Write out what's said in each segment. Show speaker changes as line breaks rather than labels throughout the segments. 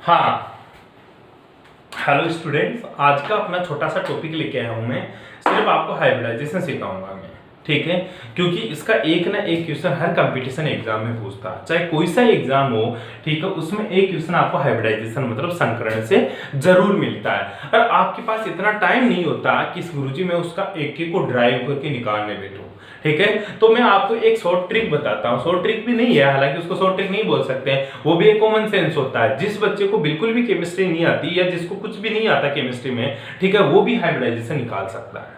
हाँ, hello students, आज का अपना छोटा सा टॉपिक लेके आया हूँ मैं। सिर्फ आपको हाइब्रिडाइजेशन सिखाऊंगा मैं, ठीक है। क्योंकि इसका एक ना एक क्वेश्चन हर कंपटीशन एग्जाम में पूछता है, चाहे कोई सा एग्जाम हो, ठीक है। उसमें एक क्वेश्चन आपको हाइब्रिडाइजेशन मतलब संकरण से जरूर मिलता है। और आपके पास इतना टाइम नहीं होता कि गुरुजी मैं उसका एक एक को ड्राइव करके निकालने बैठूं, ठीक है। तो मैं आपको एक शॉर्ट ट्रिक बताता हूँ। शॉर्ट ट्रिक भी नहीं है, हालांकि उसको शॉर्ट ट्रिक नहीं बोल सकते हैं, वो भी एक कॉमन सेंस होता है। जिस बच्चे को बिल्कुल भी केमिस्ट्री नहीं आती या जिसको कुछ भी नहीं आता केमिस्ट्री में, ठीक है, वो भी हाइब्रिडाइजेशन निकाल सकता है।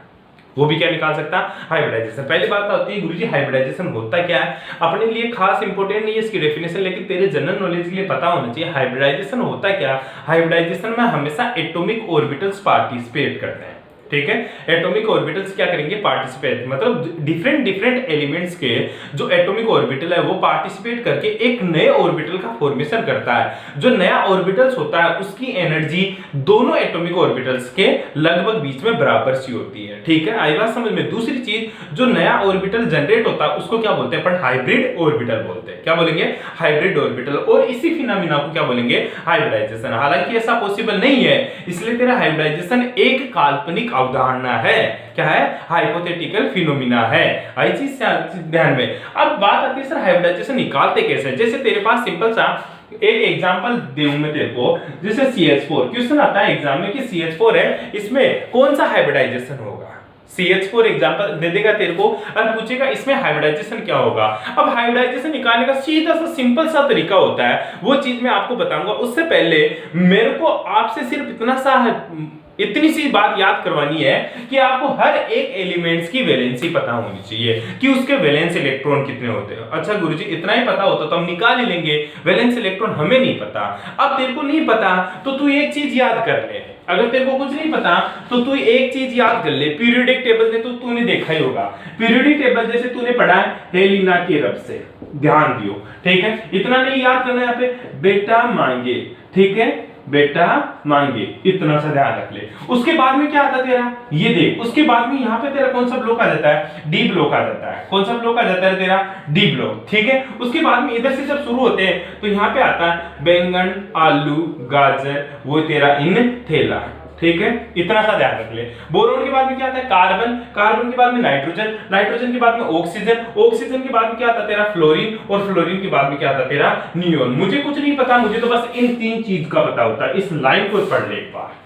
वो भी क्या निकाल सकता है? हाइब्रिडाइजेशन। पहली बात होती है गुरुजी हाइब्रिडाइजेशन होता क्या है, अपने लिए खास इंपोर्टेंट नहीं है इसकी डेफिनेशन, लेकिन तेरे जनरल नॉलेज के लिए पता होना चाहिए हाइब्रिडाइजेशन होता क्या। हाइब्रिडाइजेशन में हमेशा एटॉमिक ऑर्बिटल्स पार्टिसिपेट करते हैं, ठीक है। एटॉमिक ऑर्बिटल्स क्या करेंगे? पार्टिसिपेट, मतलब डिफरेंट डिफरेंट एलिमेंट्स के जो एटॉमिक ऑर्बिटल है वो पार्टिसिपेट करके एक नए ऑर्बिटल का फॉर्मेशन करता है। जो नया ऑर्बिटल्स होता है उसकी एनर्जी दोनों एटॉमिक ऑर्बिटल्स के लगभग बीच में बराबर सी होती है, ठीक है। आई बात समझ में? दूसरी चीज, जो नया ऑर्बिटल जनरेट होता है उसको क्या बोलते हैं? अपन हाइब्रिड ऑर्बिटल बोलते हैं। क्या बोलेंगे? Hybrid orbital. और इसी फिनोमेना को क्या बोलेंगे? हाइब्रिडाइजेशन। हालांकि ऐसा पॉसिबल नहीं है, इसलिए तेरा हाइब्रिडाइजेशन एक काल्पनिक अवधारणा है। क्या है? हाइपोथेटिकल फिनोमिना है। आई चीज ध्यान में। अब बात आती है सर हाइब्रिडाइजेशन निकालते कैसे? जैसे तेरे पास सिंपल सा एक एग्जांपल दूं मैं तेरे को, जैसे CH4 क्वेश्चन आता है एग्जाम में कि CH4 है, इसमें कौन सा हाइब्रिडाइजेशन होगा? CH4 एग्जांपल दे देगा तेरे को और पूछेगा इसमें हाइब्रिडाइजेशन क्या होगा। अब हाइब्रिडाइजेशन निकालने का सीधा सा सिंपल सा तरीका होता है, वो चीज मैं आपको बताऊंगा। उससे पहले मेरे को आपसे सिर्फ इतनी सी बात याद करवानी है कि आपको हर एक एलिमेंट्स की वैलेंसी पता होनी चाहिए कि उसके वैलेंस इलेक्ट्रॉन कितने होते हैं। अच्छा गुरुजी इतना ही पता होता तो हम निकाल ही लेंगे, वैलेंस इलेक्ट्रॉन हमें नहीं पता। अब तेरे को नहीं पता तो तू एक चीज याद कर ले। अगर तेरे को कुछ नहीं पता तो तू एक चीज याद कर ले, पीरियोडिक टेबल तो तूने देखा ही होगा। पीरियोडिक टेबल जैसे तूने पढ़ा है हेलिना के रब से, ध्यान दियो, ठीक है। इतना नहीं याद करना, यहाँ पे बेटा मांगे, ठीक है, बेटा मांगे, इतना सा ध्यान रख ले। उसके बाद में क्या आता है तेरा? ये देख, उसके बाद में यहाँ पे तेरा कौन सा ब्लॉक आ जाता है? डी ब्लॉक आ जाता है। कौन सा ब्लॉक आ जाता है तेरा? डी ब्लॉक, ठीक है। उसके बाद में इधर से जब शुरू होते हैं तो यहाँ पे आता है बैंगन, आलू, गाजर, वो तेरा इन थैला, ठीक है। इतना सा ध्यान रख ले। बोरोन के बाद में क्या आता है? कार्बन, कार्बन के बाद में नाइट्रोजन, नाइट्रोजन के बाद में ऑक्सीजन, ऑक्सीजन के बाद में क्या आता है तेरा? फ्लोरीन, और फ्लोरीन के बाद में क्या आता है तेरा? नियोन। मुझे कुछ नहीं पता, मुझे तो बस इन तीन चीज का पता होता है। इस लाइन को पढ़ ले एक बार,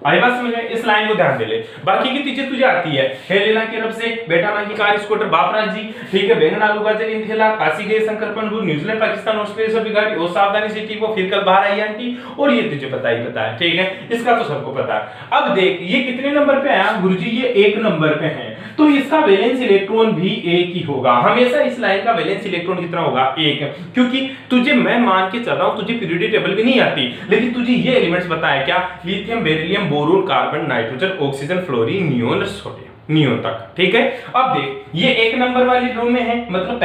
आई बात समझ में? इस लाइन को ध्यान दे ले, बाकी की चीजें तुझे आती है। हेलेना के रब से, बेटा मांगी, कार स्कूटर, बापराज जी, ठीक है, बैंगन, आलू, गाजर, इन थैला, काशी गए शंकर पंडू, न्यूजीलैंड, पाकिस्तान, ऑस्ट्रेलिया सब बिगाड़ी, और सावधानी से ठीक वो फिर कल बाहर आई आंटी, और ये तुझे पता ही पता है, ठीक है। इसका तो सबको पता है। अब देख ये कितने नंबर पे आया गुरुजी? ये 1 नंबर पे है, तो इसका वैलेंस इलेक्ट्रॉन भी 1 ही होगा। हमेशा इस लाइन का वैलेंस इलेक्ट्रॉन कितना होगा? 1। क्योंकि तुझे मैं मान के चल रहा हूं तुझे पीरियोडिक टेबल भी नहीं आती, लेकिन तुझे ये एलिमेंट्स बताया क्या? Lithium, beryllium, boron, carbon, nitrogen, oxygen, fluorine, neon, sodium, neon तक, ठीक है। अब देख ये 1 नंबर वाली रो में है, मतलब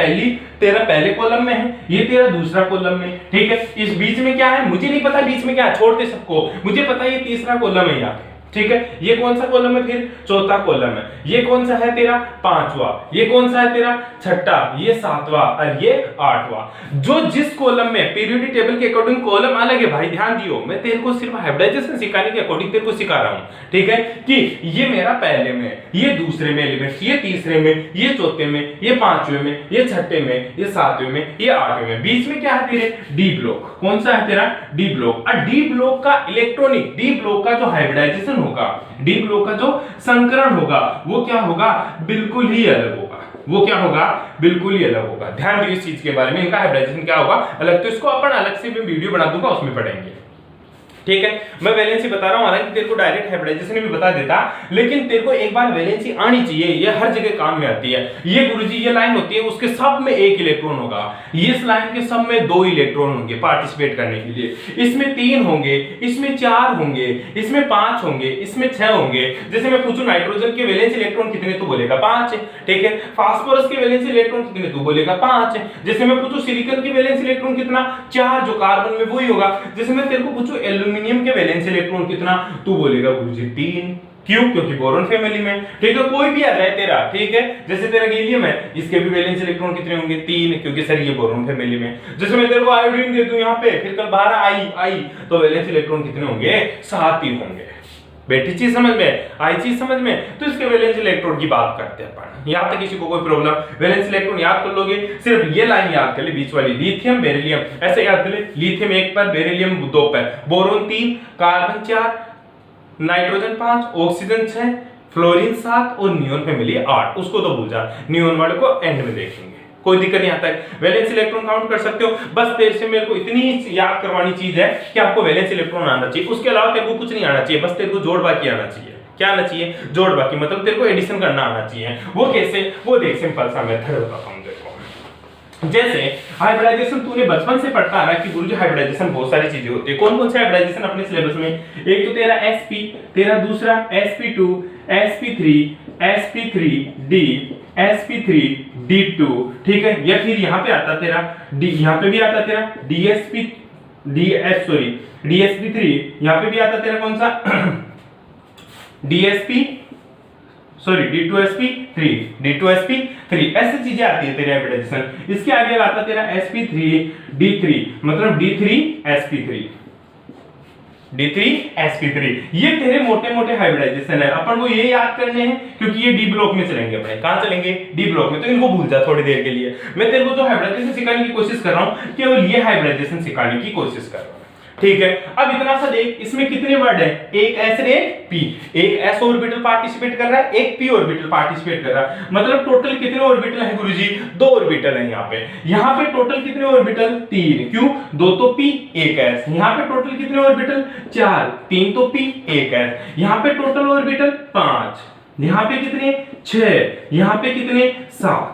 तेरा पहले कॉलम में है, ये तेरा दूसरा कॉलम में, ठीक है। इस बीच में क्या है मुझे नहीं पता, बीच में क्या है छोड़ते सबको, मुझे पता है ये तीसरा कॉलम है यहाँ पे, ठीक है। ये कौन सा कॉलम है? फिर चौथा कॉलम है। ये कौन सा है तेरा? 5वां। ये कौन सा है तेरा? 6ठा। ये 7वां और ये 8वां। जो जिस कॉलम में पीरियोडिक टेबल के अकॉर्डिंग कॉलम अलग है भाई, ध्यान दियो, मैं तेरे को सिर्फ हाइब्रिडाइजेशन सिखाने के अकॉर्डिंग तेरे को सिखा रहा हूं, ठीक है। कि ये मेरा पहले में, ये दूसरे में एलिमेंट्स, ये तीसरे में, ये चौथे में, ये 5वें में, ये 6ठे में, ये 7वें में, ये 8वें में। बीच में क्या है तेरे? D block. कौन सा है तेरा? D block. और डी ब्लॉक का इलेक्ट्रॉनिक, डी ब्लॉक का जो हाइब्रिडाइजेशन होगा, डी ब्लॉक का जो संकरण होगा वो क्या होगा? बिल्कुल ही अलग होगा। वो क्या होगा? बिल्कुल ही अलग होगा। ध्यान दियो इस चीज के बारे में, इनका हाइब्रिडाइजेशन क्या होगा अलग, तो इसको अपन अलग से भी वीडियो बना दूंगा, उसमें पढ़ेंगे, ठीक है। मैं वैलेंसी बता रहा हूं, हालांकि तेरे को डायरेक्ट हाइब्रिडाइजेशन भी बता देता, लेकिन तेरे को एक बार वैलेंसी आनी चाहिए, ये हर जगह काम में आती है। ये गुरुजी ये लाइन होती है, उसके सब में 1 इलेक्ट्रॉन होगा, इस लाइन के सब में 2 इलेक्ट्रॉन होंगे पार्टिसिपेट करने के लिए, इसमें 3 होंगे, इसमें 4 होंगे, इसमें 5 होंगे, इसमें 6 होंगे। जैसे मैं पूछूं नाइट्रोजन के वैलेंसी इलेक्ट्रॉन कितने, तू बोलेगा 5, ठीक है। फास्फोरस के वैलेंसी इलेक्ट्रॉन कितने, तू बोलेगा 5। जैसे मैं पूछूं सिलिकॉन के वैलेंसी इलेक्ट्रॉन कितना, 4, जो कार्बन में वही होगा। जैसे मैं तेरे को पूछूं एल्यूमिनियम के वैलेंसी इलेक्ट्रॉन कितना, तू बोलेगा गुरुजी 3, क्यों? क्योंकि बोरोन फैमिली में। ठीक है, कोई भी आ जाए तेरा, ठीक है, जैसे तेरा गैलियम है, इसके भी वैलेंस इलेक्ट्रॉन कितने होंगे? 3, क्योंकि सर ये बोरोन फैमिली में। जैसे मैं तेरे को आयोडीन दे दूं यहाँ पे, फिर कल बाहर आई तो वैलेंस इलेक्ट्रॉन कितने होंगे? 7 ही होंगे। बैठी चीज समझ में, आई चीज समझ में। तो इसके वैलेंस इलेक्ट्रॉन की बात करते हैं अपन। यहाँ तक किसी को कोई प्रॉब्लम? वैलेंस इलेक्ट्रॉन याद कर लोगे, सिर्फ ये लाइन याद कर ले बीच वाली, लिथियम बेरिलियम, ऐसे याद कर ले, लिथियम 1 पर, बेरिलियम 2 पर, boron 3, carbon 4, nitrogen 5, oxygen 6, fluorine 7 और नियोन फैमिली 8। उसको तो भूल जा, नियोन वाले को एंड में देखेंगे, कोई दिक्कत नहीं आता है। वैलेंस इलेक्ट्रॉन काउंट कर सकते हो। बस तेरे से मेरे को इतनी याद करवानी चीज है कि आपको वैलेंस इलेक्ट्रॉन आना चाहिए, उसके अलावा तेरे को कुछ नहीं आना चाहिए। बस तेरे को जोड़ बाकी आना चाहिए। क्या आना चाहिए? जोड़ बाकी, मतलब तेरे को एडिशन करना आना चाहिए। वो कैसे? वो देख, सिंपल सा मेथड बताता हूं देखो। जैसे हाइब्रिडाइजेशन तूने बचपन से पढ़ता आ रहा है कि गुरुजी हाइब्रिडाइजेशन बहुत सारी चीजें होती है। कौन कौन से हाइब्रिडाइजेशन अपने सिलेबस में? एक तो तेरा sp, तेरा दूसरा sp2, sp3, sp3d, sp3d2, ठीक है, या फिर यहाँ पे आता तेरा d, यहाँ पे भी आता तेरा dsp3, यहाँ पे भी आता तेरा कौन सा d2sp3, ऐसी चीजें आती है तेरे हाइब्रिडाइजेशन। इसके आगे आता तेरा sp3d3, मतलब d3sp3, ये तेरे मोटे मोटे हाइब्रिडाइजेशन है। अपन को ये याद करने हैं क्योंकि ये डी ब्लॉक में चलेंगे अपने। कहां चलेंगे? डी ब्लॉक में। तो इनको भूल जा थोड़ी देर के लिए। मैं तेरे को जो हाइब्रिडाइजेशन सिखाने की कोशिश कर रहा हूं, केवल ये हाइब्रिडाइजेशन सिखाने की कोशिश कर रहा हूं, ठीक है। अब इतना सा देख, इसमें कितने वर्ड है? एक s और एक p। एक s ऑर्बिटल पार्टिसिपेट कर रहा है, एक p ऑर्बिटल पार्टिसिपेट कर रहा है। मतलब टोटल कितने ऑर्बिटल है गुरुजी? 2 ऑर्बिटल है यहाँ पे। यहाँ पे टोटल कितने ऑर्बिटल? 3। क्यों? 2 तो p, 1 s। यहाँ पे टोटल कितने ऑर्बिटल? 4। 3 तो p, 1 s। यहाँ पे टोटल ऑर्बिटल 5। यहाँ पे कितने? 6। यहाँ पे कितने? 7।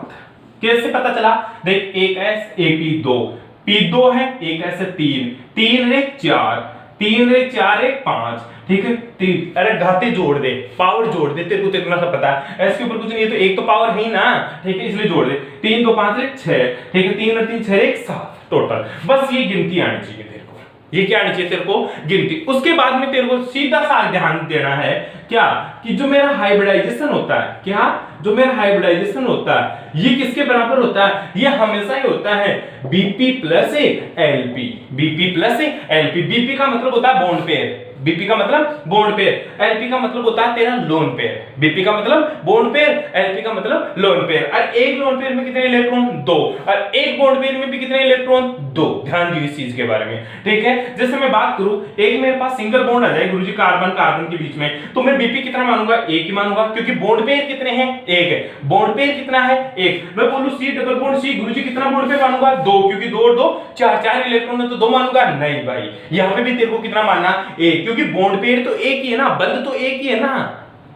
कैसे पता चला? देख, 1 s, एक p, 2 p2 है, 1 ऐसे 3, 3 रे 4, 3 रे 4 रे 5, ठीक है। 3, अरे घाते जोड़ दे, पावर जोड़ दे, तेरे को इतना सा पता है। एस के ऊपर कुछ नहीं है तो एक तो पावर है ही ना, ठीक है, इसलिए जोड़ दे। 3 2 5 रे 6, ठीक है, 3 और 3 6 रे 7 टोटल। बस ये गिनती आनी चाहिए तेरे को, ये क्या आनी चाहिए तेरे को? गिनती। उसके बाद में तेरे को सीधा सा ध्यान देना है क्या, कि जो मेरा हाइब्रिडाइजेशन होता है, क्या जो मेरा हाइब्रिडाइजेशन होता है, ये किसके बराबर होता है? ये हमेशा ही होता है Bp plus Lp। Bp plus Lp। Bp का मतलब होता है बॉन्ड पेयर, Bp का मतलब बॉन्ड पेयर, Lp का मतलब होता है तेरा लोन पेयर। Bp का मतलब बॉन्ड पेयर, Lp का मतलब लोन पेयर। और एक लोन पेयर में कितने इलेक्ट्रॉन? 2। और एक बॉन्ड पेयर में भी कितने इलेक्ट्रॉन? 2। ध्यान दियो इस चीज के बारे में, ठीक है। जैसे मैं बात करूं, एक मेरे पास सिंगल बॉन्ड आ जाए गुरुजी कार्बन कार्बन के बीच में, तो मैं Bp कितना मानूंगा? 1 ही मानूंगा, क्योंकि बॉन्ड पेयर कितने हैं? 1 है। बॉन्ड पेयर कितना है? 1। मैं बोलूं C डबल बॉन्ड C, गुरुजी कितना बॉन्ड पेयर मानूंगा? 2, क्योंकि 2 और 2 4, 4 इलेक्ट्रॉन है तो 2 मानूंगा? नहीं भाई, यहां पे भी तेरे को कितना मानना? 1, क्योंकि बॉन्ड पेयर तो एक ही है ना, बंद तो एक ही है ना।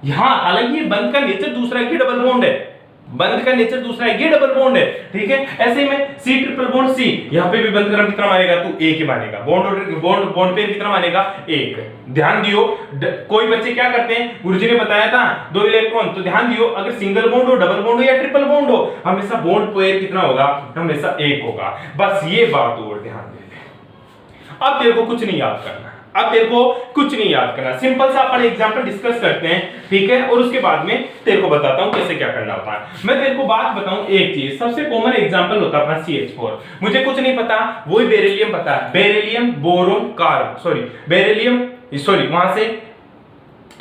यहां हालांकि बंद का नेचर दूसरा है कि डबल बॉन्ड है, बंद का नेचर दूसरा है, ये डबल बॉन्ड है, ठीक है। ऐसे ही में C ट्रिपल बॉन्ड C, यहां पे भी बंद करम कितना मानेगा तू? 1 ही मानेगा। बॉन्ड पेयर कितना मानेगा? 1। ध्यान दियो, कोई बच्चे क्या करते हैं, गुरुजी ने बताया था 2 इलेक्ट्रॉन, तो ध्यान दियो, अगर सिंगल बॉन्ड हो, डबल बॉन्ड हो या ट्रिपल बॉन्ड हो, हमेशा बॉन्ड पेयर कितना होगा? हमेशा 1 होगा। बस ये बात और ध्यान दे। अब तेरे को कुछ नहीं याद करना, अब तेरे को कुछ नहीं याद करना, सिंपल सा अपन एग्जांपल डिस्कस करते हैं, ठीक है, और उसके बाद में तेरे को बताता हूं कैसे क्या करना होता है। मैं तेरे को बात बताऊं, एक चीज सबसे कॉमन एग्जांपल होता है अपना CH4। मुझे कुछ नहीं पता, वही बेरिलियम पता है, बेरिलियम बोरोन कार्बन, बेरिलियम वहां से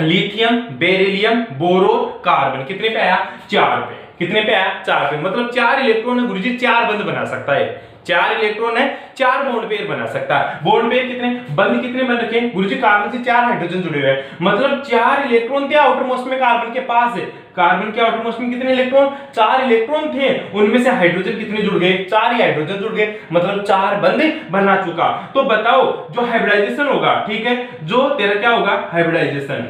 लिथियम बेरिलियम बोरोन कार्बन कितने पे आया? 4 पे। कितने पे आया? 4 पे। मतलब 4 इलेक्ट्रॉन है गुरुजी, 4 बंद बना सकता है। 4 इलेक्ट्रॉन है, 4 बॉन्ड पेयर बना सकता है। बॉन्ड पेयर कितने बंद, कितने बंद रखे गुरुजी? कार्बन से 4 हाइड्रोजन जुड़े हुए हैं, मतलब 4 इलेक्ट्रॉन थे आउटर मोस्ट में कार्बन के पास है। कार्बन के आउटर मोस्ट में कितने इलेक्ट्रॉन? 4 इलेक्ट्रॉन थे, उनमें से हाइड्रोजन कितने जुड़ गए? 4 ही हाइड्रोजन जुड़ गए, मतलब 4 बंद बना चुका। तो बताओ जो हाइब्रिडाइजेशन होगा, ठीक है, जो तेरा क्या होगा? हाइब्रिडाइजेशन,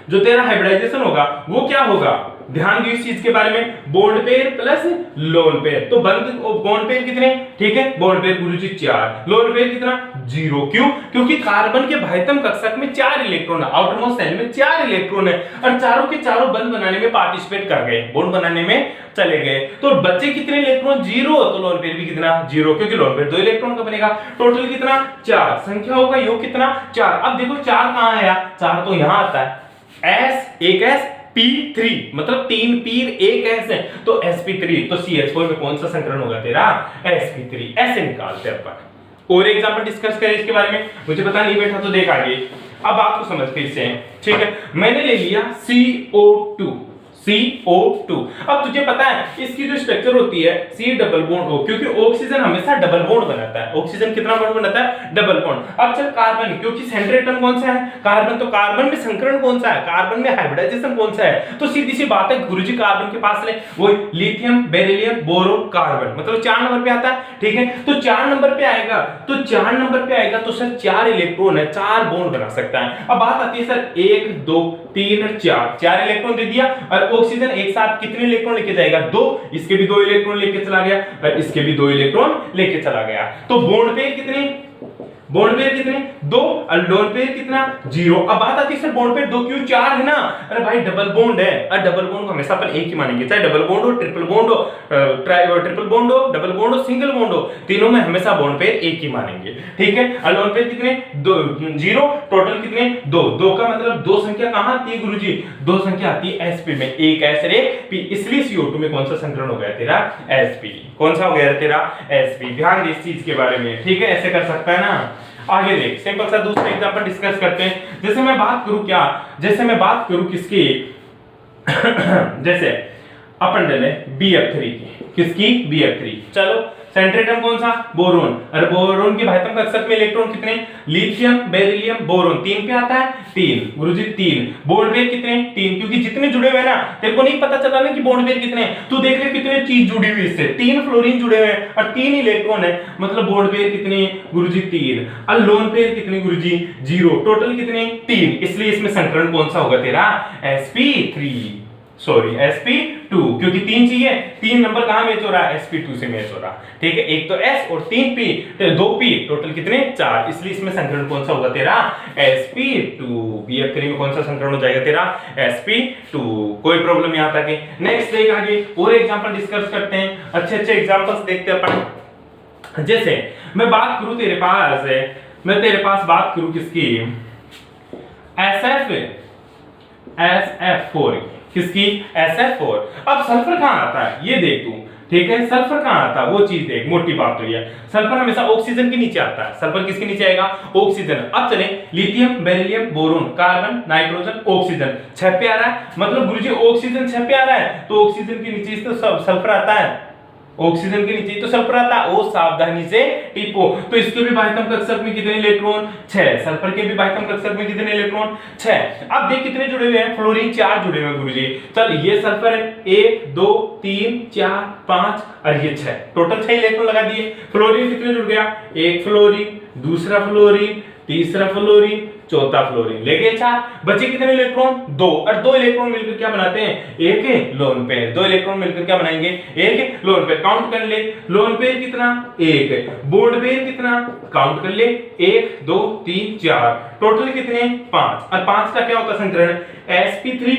जो तेरा हाइब्रिडाइजेशन होगा वो क्या होगा? ध्यान दियो इस चीज के बारे में, bond pair plus lone pair. तो बॉन्ड पेयर कितने? ठीक है, बॉन्ड पेयर गुरुजी 4, लोन पेयर कितना? 0। क्यों? क्योंकि कार्बन के बाह्यतम कक्षक में 4 इलेक्ट्रॉन है, आउटर मोस्ट शेल में 4 इलेक्ट्रॉन है, और चारों के चारों बंद बनाने में पार्टिसिपेट कर गए, बॉन्ड बनाने में चले गए। तो बच्चे कितने इलेक्ट्रॉन? 0। तो लोन पेयर भी कितना? 0, क्योंकि लोन पेयर 2 इलेक्ट्रॉन का बनेगा। टोटल कितना? 4। संख्या होगा योग कितना? 4। अब देखो 4 कहां आया? 4 तो यहां आता है, एस एक एस P3 मतलब 3 पीर एक एस है तो sp3 तो CH4 में कौन सा संकरण होगा तेरा sp3 ऐसे निकालते हैं अपन। और एग्जांपल डिस्कस करें इसके बारे में, मुझे पता नहीं बैठा तो देख आगे। अब बात को समझ फिर से, ठीक है। मैंने ले लिया CO2 अब तुझे पता है इसकी जो स्ट्रक्चर होती है C डबल बॉन्ड O, क्योंकि ऑक्सीजन हमेशा डबल बॉन्ड बनाता है। ऑक्सीजन कितना बॉन्ड बनाता है? Double bond. अब चल कार्बन, क्योंकि सेंट्रल एटम कौन सा है? कार्बन। तो कार्बन में संकरण कौन सा है? कार्बन में हाइब्रिडाइजेशन कौन सा है? तो सीधी सी बात है गुरुजी कार्बन के पास ले, वो लिथियम बेरिलियम बोरोन कार्बन, मतलब 4 नंबर पे आता है, ठीक है। तो 4 नंबर पे आएगा, तो 4 नंबर पे आएगा तो सर 4 इलेक्ट्रॉन है, 4 बॉन्ड बना सकता है। अब बात आती है सर 1 2 3 और 4 इलेक्ट्रॉन दे दिया, और ऑक्सीजन एक साथ कितने इलेक्ट्रॉन लेके जाएगा? 2। इसके भी 2 इलेक्ट्रॉन लेके चला गया और इसके भी 2 इलेक्ट्रॉन लेके चला गया। तो बॉन्ड पेयर कितने? बॉन्ड पेयर कितने? 2। और लोन पेयर कितना? 0। अब बात आती है सर बॉन्ड पेयर 2 क्यों? 4 है ना। अरे भाई डबल बॉन्ड है, और डबल बॉन्ड को हमेशा अपन एक ही मानेंगे, चाहे डबल बॉन्ड हो, ट्रिपल बॉन्ड हो, ट्रिपल बॉन्ड हो, डबल बॉन्ड हो, सिंगल बॉन्ड हो, तीनों में हमेशा बॉन्ड पेयर एक ही मानेंगे, ठीक है। और लोन पेयर कितने? 2 0। टोटल कितने? 2 का मतलब 2 संख्या कहां आती है गुरुजी? 2 संख्या आती है sp में, एक s और एक p, इसलिए CO2 में कौन सा संकरण हो गया तेरा? sp। कौन सा हो गया तेरा? sp। ध्यान दे इस चीज के बारे में, ठीक है। ऐसे कर सकता है ना। आगे देख, सिंपल सा दूसरा एग्जांपल डिस्कस करते हैं। जैसे मैं बात करूं क्या, जैसे मैं बात करूं किसकी जैसे अपन ले BF3 की, किसकी? BF3। चलो सेंट्रल एटम कौन सा? बोरोन। और बोरोन के भाइतम कक्षक में इलेक्ट्रॉन कितने? लिथियम बेरिलियम बोरोन 3 पे आता है, 3 गुरुजी 3। बॉन्ड पेयर कितने? 3, क्योंकि जितने जुड़े हुए हैं ना, तेरे को नहीं पता चला ना कि बॉन्ड पेयर कितने, तू देख ले कितने चीज जुड़ी हुई इससे। 3 फ्लोरीन जुड़े हुए हैं और 3 इलेक्ट्रॉन है, मतलब बॉन्ड पेयर कितने गुरुजी? 3। और लोन पेयर कितने गुरुजी? 0। टोटल कितने? 3। इसलिए इसमें संकरण कौन सा होगा तेरा? sp3, सॉरी sp2, क्योंकि 3 चाहिए, 3 नंबर कहां मैच हो रहा है? sp2 से मैच हो रहा, ठीक है। एक तो s और 3p, 2p, टोटल कितने? 4। इसलिए इसमें संकरण कौन सा होगा तेरा? sp2। BF3 में कौन सा संकरण हो जाएगा तेरा? sp2। कोई प्रॉब्लम यहां तक है? नेक्स्ट देख आगे और एग्जांपल डिस्कस करते हैं, अच्छे अच्छे एग्जांपल्स देखते हैं अपन। जैसे मैं बात करूं तेरे पास, मैं तेरे पास बात करूं किसकी? SF4, किसकी? SF4। अब सल्फर कहां आता है ये देख तू, ठीक है। सल्फर कहां आता है वो चीज देख, मोटी बात तो ये है, सल्फर हमेशा ऑक्सीजन के नीचे आता है। सल्फर किसके नीचे आएगा? ऑक्सीजन। अब चले lithium beryllium boron carbon nitrogen oxygen 6 पे आ रहा है, मतलब गुरुजी ऑक्सीजन 6 पे आ रहा है, तो ऑक्सीजन के नीचे तो सल्फर आता है, ऑक्सीजन के नीचे तो सल्फर आता है। ओ सावधानी से टिपो। तो इसके भी भाइतम कक्षक में कितने इलेक्ट्रॉन? 6। सल्फर के भी भाइतम कक्षक में कितने इलेक्ट्रॉन? 6। अब देख कितने जुड़े हुए हैं? फ्लोरीन 4 जुड़े हुए हैं गुरुजी। चल ये सल्फर है, 1 2 3 4 5 और ये 6, टोटल 6 इलेक्ट्रॉन लगा दिए। फ्लोरीन कितने जुड़ गया? 1 फ्लोरीन, दूसरा फ्लोरीन, तीसरा फ्लोरीन, चौथा फ्लोरीन, ले गए 4। बचे कितने इलेक्ट्रॉन? 2। और 2 इलेक्ट्रॉन मिलकर क्या बनाते हैं? एक लोन पेयर। 2 इलेक्ट्रॉन मिलकर क्या बनाएंगे? एक लोन पेयर। काउंट कर ले, लोन पेयर कितना? 1। बॉन्ड पेयर कितना? काउंट कर ले, 1 2 3 4, टोटल कितने? 5। और 5 का क्या होता है संकरण? sp3।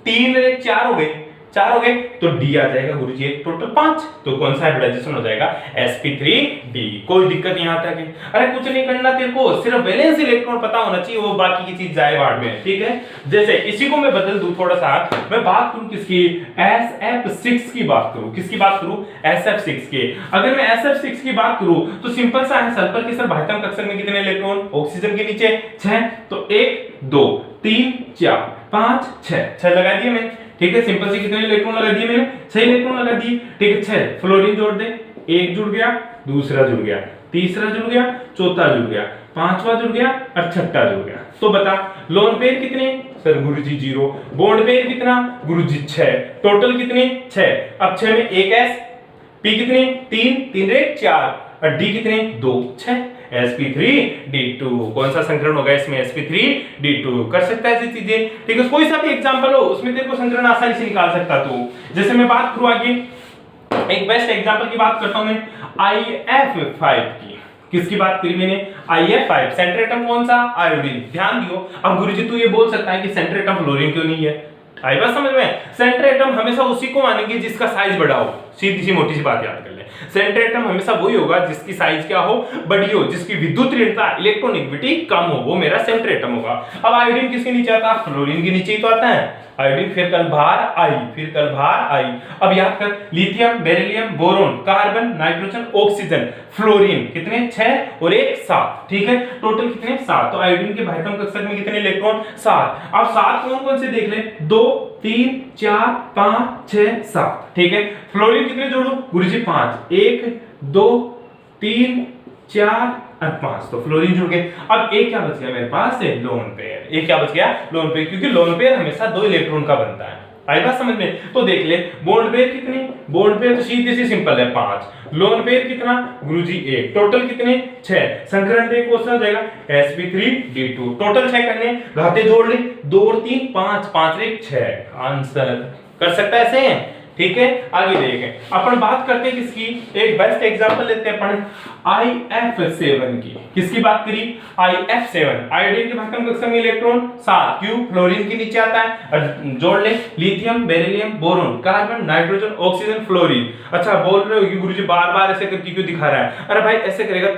3 और 1 4 हो गए, 4 हो गए, तो डी आ जाएगा गुरुजी, टोटल 5। तो कौन सा हाइब्रिडाइजेशन हो जाएगा? sp3d। कोई दिक्कत यहां तक है? अरे कुछ नहीं करना तेरे को, सिर्फ वैलेंस इलेक्ट्रॉन पता होना चाहिए, वो बाकी की चीज जाए बाद में, ठीक है। जैसे इसी को मैं बदल दूं थोड़ा सा, मैं बात करूं किसकी? sf6 की बात करूं। किसकी बात करूं? sf6 की। अगर मैं sf6 की बात करूं तो सिंपल सा है, सल्फर के सर भाइतम कक्षक में कितने इलेक्ट्रॉन? ऑक्सीजन के नीचे 6, तो 1 2 3 4 5 6 लगा दिए मैंने, ठीक है। सिंपल से कितने इलेक्ट्रॉन लगा दिए मैंने? 6 इलेक्ट्रॉन लगा दिए, ठीक है। 6 फ्लोरीन जोड़ दे, 1 जुड़ गया, दूसरा जुड़ गया, तीसरा जुड़ गया, चौथा जुड़ गया, पांचवा जुड़ गया और छठा जुड़ गया। तो बता लोन पेयर कितने? सर गुरुजी 0। बॉन्ड पेयर कितना? गुरुजी 6। टोटल कितने? 6। अब 6 में 1 s, p कितने? 3 3 रे 4 और d कितने? 2 6। sp3d2। कौन सा संकरण होगा इसमें? sp3d2। कर सकता है ऐसी चीजें, ठीक है। कोई सा भी एग्जांपल हो उसमें तेरे को संकरण आसानी से निकाल सकता तू। जैसे मैं बात करूं आगे, एक बेस्ट एग्जांपल की बात करता हूं मैं, IF5 की। किसकी बात करी मैंने? IF5। सेंट्रल एटम कौन सा? आयोडीन। ध्यान दियो। अब गुरुजी तू ये बोल सकता है कि सेंट्रल एटम फ्लोरीन क्यों नहीं है? आई बात समझ में? सेंटर एटम हमेशा उसी को मानेंगे जिसका साइज बड़ा हो। सीधी सी मोटी सी बात याद कर ले, सेंटर एटम हमेशा वही होगा जिसकी साइज क्या हो, बड़ी हो, जिसकी विद्युत ऋणता इलेक्ट्रोनेगेटिविटी कम हो, वो मेरा सेंटर एटम होगा। अब आयोडीन किसके नीचे आता है? फ्लोरीन के नीचे ही तो आता है। आयोडीन फिर कल बाहर आई, फिर कल बाहर आई। अब याद कर, lithium, beryllium, boron, carbon, nitrogen, oxygen, fluorine कितने? 6 और 1 7। ठीक है, टोटल कितने? 7। तो आयोडीन के बाह्यतम कक्षक में कितने इलेक्ट्रॉन? 7। अब 7 कौन कौन से देख ले? 2 3 4 5 6 7। ठीक है, फ्लोरीन कितने जोड़ू गुरुजी? 5। 1 2 3 4 और 5। तो फ्लोरीन जुड़ गए। अब एक क्या बच गया मेरे पास? Lone pair. एक क्या बच गया? लोन पेयर, क्योंकि लोन पेयर हमेशा 2 इलेक्ट्रॉन का बनता है। आई बात समझ में? तो देख ले, बॉन्ड पेयर कितने? बॉन्ड पेयर तो सीधी सी सिंपल है 5। लोन पेयर कितना गुरुजी? 1। टोटल कितने? 6। संकरण देख क्वेश्चन हो जाएगा sp3d2। टोटल 6 करने, घाते जोड़ ले, 2 और 3 5, 5 और 1 6। आंसर कर सकता है ऐसे? ठीक है, आगे देखें। अपन बात करते हैं किसकी? एक बेस्ट एग्जांपल लेते हैं अपन IF7 की। किसकी बात करी? IF7। आयोडीन के बाह्यतम कक्षक में इलेक्ट्रॉन 7। क्यों? फ्लोरीन के नीचे आता है। और जोड़ ले, lithium, beryllium, boron, carbon, nitrogen, oxygen, fluorine. अच्छा बोल रहे हो कि गुरुजी बार-बार ऐसे करके क्यों दिखा रहा है? अरे भाई ऐसे करेगा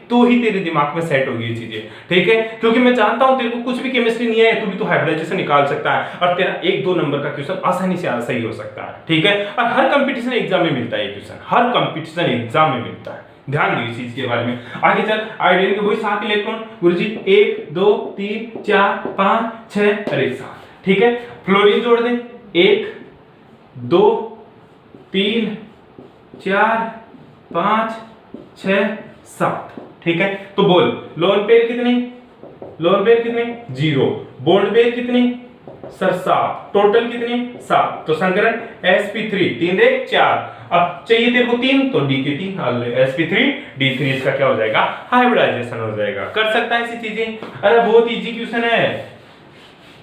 तो ही तेरे दिमाग में सेट होगी ये चीजें। ठीक है, क्योंकि मैं जानता हूं तेरे को कुछ भी केमिस्ट्री नहीं है, तू भी तो हाइब्रिडाइजेशन निकाल सकता है और तेरा 1-2 नंबर का क्वेश्चन आसानी से सही हो सकता है। ठीक है, और हर कंपटीशन एग्जाम में मिलता है ये क्वेश्चन, हर कंपटीशन एग्जाम में मिलता है। ध्यान दीजिए इस चीज के बारे में। आगे चल, आयोडीन के वही 7 इलेक्ट्रॉन गुरुजी, 1 2 3 4 5 6 और 1 7। ठीक है, फ्लोरीन जोड़ दे, 1 2 3 4 5 6 7। ठीक है, तो बोल लोन पेयर कितने? लोन पेयर कितने? 0। बॉन्ड पेयर कितने? सर 7। टोटल कितने? 7। तो संकरण sp3 3 1 4। अब चाहिए तेरे को 3, तो d के 3 sp3 d3। इसका क्या हो जाएगा? हाइब्रिडाइजेशन हो जाएगा। कर सकता है ऐसी चीजें? अरे बहुत इजी क्वेश्चन है।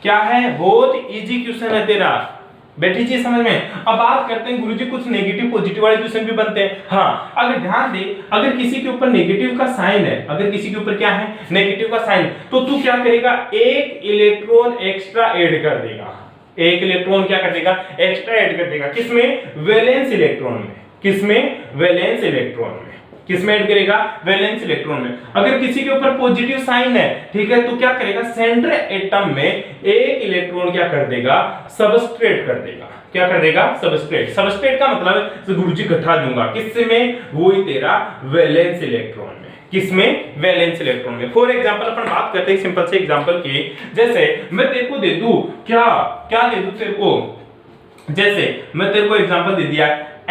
क्या है? बहुत इजी क्वेश्चन है तेरा। बैठी चीज समझ में? अब बात करते हैं गुरुजी, कुछ नेगेटिव पॉजिटिव वाले क्वेश्चन भी बनते हैं। हाँ, अगर ध्यान दे, अगर किसी के ऊपर नेगेटिव का साइन है, अगर किसी के ऊपर क्या है? नेगेटिव का साइन, तो तू क्या करेगा? 1 इलेक्ट्रॉन एक्स्ट्रा ऐड कर देगा। 1 इलेक्ट्रॉन क्या कर देगा? एक्स्ट्रा ऐड कर देगा। किसमें? वैलेंस इलेक्ट्रॉन में। किसमें? वैलेंस इलेक्ट्रॉन में। किसमें ऐड करेगा? वैलेंस इलेक्ट्रॉन में। अगर किसी के ऊपर पॉजिटिव साइन है, ठीक है, तो क्या करेगा? सेंटर एटम में 1 इलेक्ट्रॉन क्या कर देगा? सबस्ट्रेट कर देगा। क्या कर देगा? सबस्ट्रेट। सबस्ट्रेट का मतलब गुरुजी घटा दूंगा। किसमें? वो ही तेरा वैलेंस इलेक्ट्रॉन में। किसमें? वैलेंस इलेक्ट्रॉन में। फॉर एग्जांपल अपन बात करते हैं सिंपल से एग्जांपल की। जैसे मैं तेरे को दे दूं, क्या दे दूं तेरे को? जैसे मैं तेरे को एग्जांपल दे दिया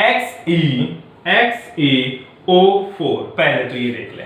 XeO4। पहले तो ये देख ले,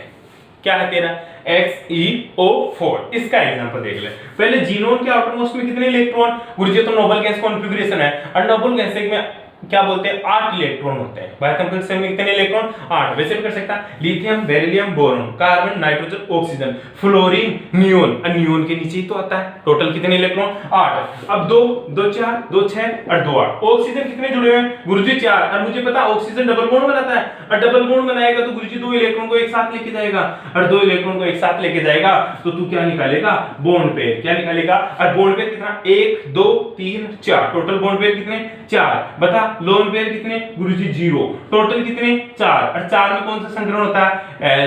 क्या है तेरा? XeO4। इसका एग्जांपल देख ले। पहले जीनोन के आउटरमोस्ट में कितने इलेक्ट्रॉन? गुरुजी तो नोबल गैस कॉन्फ़िगरेशन है, और नोबल गैस में क्या बोलते हैं? 8 इलेक्ट्रॉन होते हैं। बाह्यतम कक्षक में कितने इलेक्ट्रॉन? 8। वैसे भी कर सकता है, lithium, beryllium, boron, carbon, nitrogen, oxygen, fluorine, neon. और नियोन के नीचे ही तो आता है। टोटल कितने इलेक्ट्रॉन? 8। अब 2 2 4 2 6 और 2 8। ऑक्सीजन कितने जुड़े हुए हैं गुरुजी? 4। और मुझे पता ऑक्सीजन डबल बॉन्ड बनाता है, और डबल बॉन्ड बनाएगा तो गुरुजी 2 इलेक्ट्रॉन को एक साथ लेके जाएगा, और 2 इलेक्ट्रॉन को एक साथ लेके जाएगा तो तू क्या निकालेगा? Bond pair. क्या निकालेगा? और बॉन्ड पेयर कितना? 1 2 3 4। टोटल बॉन्ड पेयर कितने? 4। बता लोन पेयर कितने गुरुजी? 0। टोटल कितने? 4। और 4 में कौन सा संकरण होता है?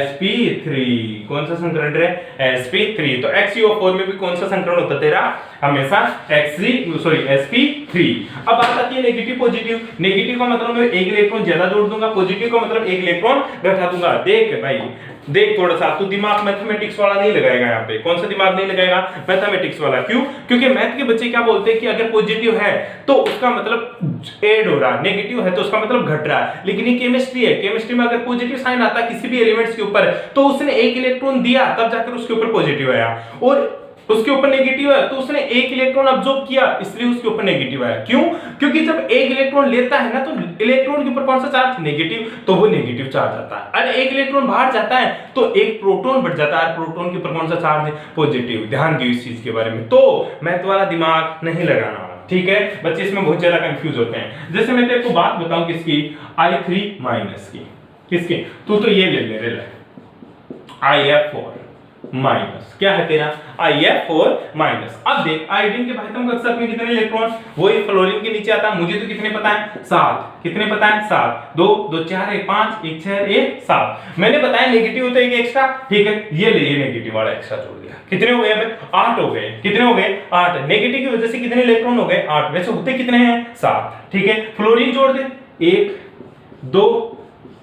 sp3। कौन सा संकरण है? sp3। तो XeO4 में भी कौन सा संकरण होता है तेरा? हमेशा sp3। अब बात आती है नेगेटिव पॉजिटिव। नेगेटिव का मतलब मैं 1 इलेक्ट्रॉन ज्यादा जोड़ दूंगा, पॉजिटिव का मतलब 1 इलेक्ट्रॉन घटा दूंगा। देख भाई, देख थोड़ा सा तू दिमाग मैथमेटिक्स वाला नहीं लगाएगा यहाँ पे। कौन सा दिमाग नहीं लगाएगा? मैथमेटिक्स वाला। क्यों? क्योंकि मैथ के बच्चे क्या बोलते हैं कि अगर पॉजिटिव है तो उसका मतलब ऐड हो रहा है, नेगेटिव है तो उसका मतलब घट रहा है। लेकिन ये केमिस्ट्री है, केमिस्ट्री में अगर पॉजिटिव साइन आता है किसी भी एलिमेंट्स के ऊपर तो उसने 1 इलेक्ट्रॉन दिया तब जाकर उसके ऊपर पॉजिटिव आया, और उसके ऊपर नेगेटिव है तो उसने 1 इलेक्ट्रॉन अब्सॉर्ब किया इसलिए उसके ऊपर नेगेटिव आया। क्यों? क्योंकि जब 1 इलेक्ट्रॉन लेता है ना तो इलेक्ट्रॉन के ऊपर कौन सा चार्ज? नेगेटिव, तो वो नेगेटिव चार्ज आता है। अरे 1 इलेक्ट्रॉन बाहर जाता है तो 1 प्रोटॉन बढ़ जाता है, प्रोटॉन के ऊपर कौन सा चार्ज है? पॉजिटिव। ध्यान दियो इस चीज के बारे में। तो मैथ वाला दिमाग नहीं लगाना, ठीक है? बच्चे इसमें बहुत ज्यादा कंफ्यूज होते हैं। जैसे मैं तेरे को बात बताऊं किसकी? I3- की। किसकी? तू तो ये ले ले IF4। माइनस, क्या है तेरा IF4 माइनस। अब देख आयोडीन के भाइतम कक्षक में कितने इलेक्ट्रॉन, वही फ्लोरीन के नीचे आता है, मुझे तो कितने पता है 7, कितने पता है 7, 2 2 4 1 5 1 6 1 7, मैंने बताया नेगेटिव होता है एक एक्स्ट्रा, ठीक है ये ले ये नेगेटिव वाला एक्स्ट्रा जोड़ दिया, कितने हो गए अब 8 हो गए, कितने हो गए 8, नेगेटिव की वजह से कितने इलेक्ट्रॉन हो गए 8, वैसे होते कितने हैं 7, ठीक है फ्लोरीन जोड़ दे 1 2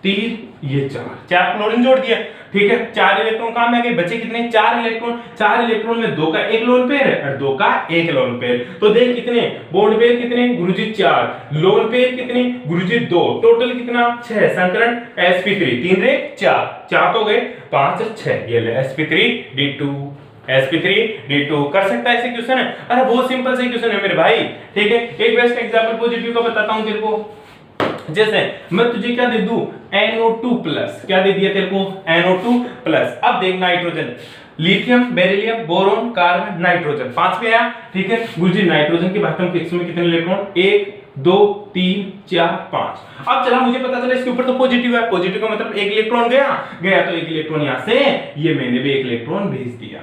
3 ये 4 फ्लोरीन जोड़ दिया, ठीक है 4 इलेक्ट्रॉन काम में आ गए, बचे कितने 4 इलेक्ट्रॉन, 4 इलेक्ट्रॉन में 2 का 1 लोन पेयर है और 2 का 1 लोन पेयर, तो देख कितने बॉन्ड पेयर कितने गुरुजी 4, लोन पेयर कितने गुरुजी 2, टोटल कितना 6, संकरण sp3 3 रे 4 4 तो गए 5 6, ये ले sp3d2 sp3d2 कर सकता है ऐसे क्वेश्चन है, अरे बहुत सिंपल से क्वेश्चन है मेरे भाई, ठीक है एक बेस्ट एग्जांपल पॉजिटिव का बताता हूं तेरे को, जैसे मैं तुझे क्या दे दूं NO2 प्लस, क्या दे दिया तेरे को NO2 प्लस, अब देख nitrogen lithium beryllium boron carbon nitrogen 5 पे आया, ठीक है गुरुजी नाइट्रोजन के भाइटम के में कितने इलेक्ट्रॉन 1 2 3 4 5, अब चला मुझे पता चला इसके ऊपर तो पॉजिटिव है, पॉजिटिव का मतलब एक इलेक्ट्रॉन गया तो एक इलेक्ट्रॉन यहां से ये मैंने भी एक इलेक्ट्रॉन भेज दिया,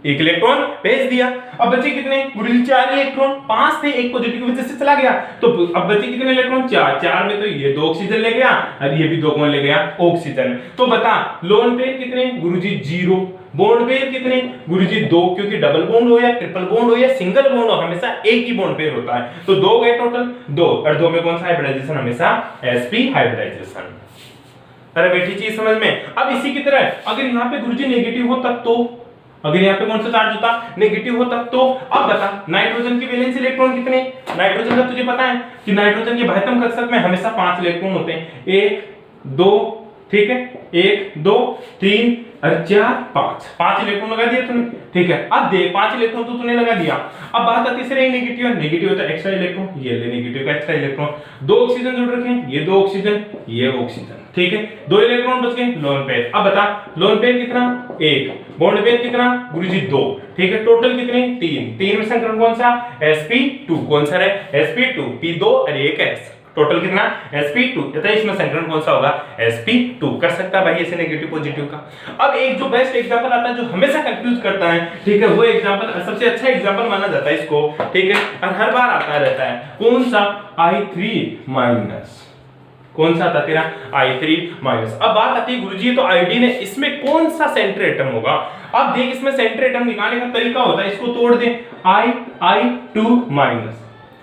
एक इलेक्ट्रॉन भेज दिया, अब बचे कितने गुरुजी 4 इलेक्ट्रॉन, 5 थे एक पॉजिटिव की वजह से चला गया, तो अब बचे कितने इलेक्ट्रॉन 4, 4 में तो ये 2 ऑक्सीजन ले गया और ये भी 2 कौन ले गया ऑक्सीजन, तो बता लोन पेयर कितने गुरुजी 0, बॉन्ड पेयर कितने गुरुजी 2, क्योंकि डबल बॉन्ड हो या ट्रिपल बॉन्ड हो या सिंगल बॉन्ड हो हमेशा एक ही बॉन्ड पेयर होता है, तो 2 गए टोटल 2, और 2 में कौन सा हाइब्रिडाइजेशन हमेशा sp हाइब्रिडाइजेशन, अरे बेटी चीज समझ में। अब इसी की तरह अगर यहाँ पे गुरुजी नेगेटिव होता तो, अगर यहाँ पे कौन सा चार्ज होता नेगेटिव होता तो, अब बता नाइट्रोजन की वैलेंस इलेक्ट्रॉन कितने, नाइट्रोजन का तुझे पता है कि नाइट्रोजन के भाइतम कक्षक में हमेशा 5 इलेक्ट्रॉन होते हैं, 1 2 ठीक है 1 2 3 और 4 5 इलेक्ट्रॉन लगा दिया तूने, ठीक है अब देख 5 इलेक्ट्रॉन तो तूने लगा दिया, अब बात आती है नेगेटिव है, नेगेटिव होता है एक्स्ट्रा इलेक्ट्रॉन, ये ले नेगेटिव का एक्स्ट्रा इलेक्ट्रॉन, 2 ऑक्सीजन जोड़ रखे हैं, ये 2 ऑक्सीजन ये ऑक्सीजन, ठीक है 2 इलेक्ट्रॉन बच गए लोन पेयर, अब बता लोन पेयर कितना 1, बॉन्ड पेयर कितना गुरुजी 2, ठीक है टोटल कितने 3 में संकरण कौन सा sp2, कौन सा है sp2 p2 और एक s, टोटल कितना sp2, तो इसमें संकरण कौन सा होगा sp2, कर सकता है भाई ऐसे नेगेटिव पॉजिटिव का। अब एक जो बेस्ट एग्जांपल आता है जो हमेशा कंफ्यूज करता है, ठीक है वो एग्जांपल सबसे अच्छा एग्जांपल माना जाता है इसको, ठीक है और हर बार आता रहता है, कौन सा I3 माइनस, कौन सा आता तेरा I3 माइनस। अब बात आती है गुरुजी तो आयोडीन है, इसमें कौन सा सेंटर एटम होगा, अब देख इसमें सेंटर एटम निकालने का तरीका होता है, इसको तोड़ दे I2 माइनस,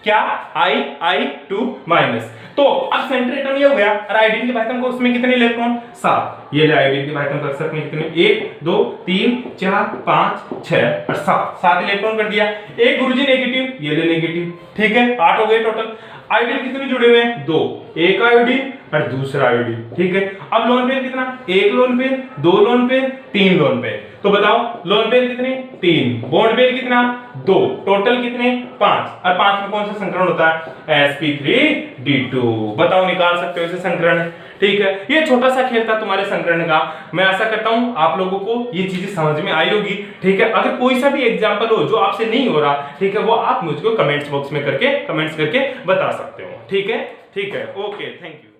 क्या I2 माइनस, तो अब सेंटर एटम ये हो गया और आयोडीन के भाइटम को उसमें कितने इलेक्ट्रॉन 7, ये ले आयोडीन के भाइटम कक्षक में कितने 1 2 3 4 5 6 और 7 इलेक्ट्रॉन कर दिया, एक गुरुजी नेगेटिव ये ले नेगेटिव, ठीक है 8 हो गए टोटल, आयोडीन कितने जुड़े हुए हैं 2, एक आयोडीन और दूसरा आयोडीन, ठीक है अब लोन पेयर कितना 1 lone pair 2 lone pair 3 lone pair, तो बताओ लोन पेयर कितने 3, बॉन्ड पेयर कितना 2, टोटल कितने 5, और 5 में कौन सा संकरण होता है sp3d2, बताओ निकाल सकते हो इसे संकरण, ठीक है ये छोटा सा खेल था तुम्हारे संकरण का, मैं आशा करता हूं आप लोगों को ये चीजें समझ में आई होगी, ठीक है अगर कोई सा भी एग्जांपल हो जो आपसे नहीं हो रहा, ठीक है वो आप मुझको कमेंट्स बॉक्स में कमेंट्स करके बता सकते हो, ठीक है ओके थैंक यू।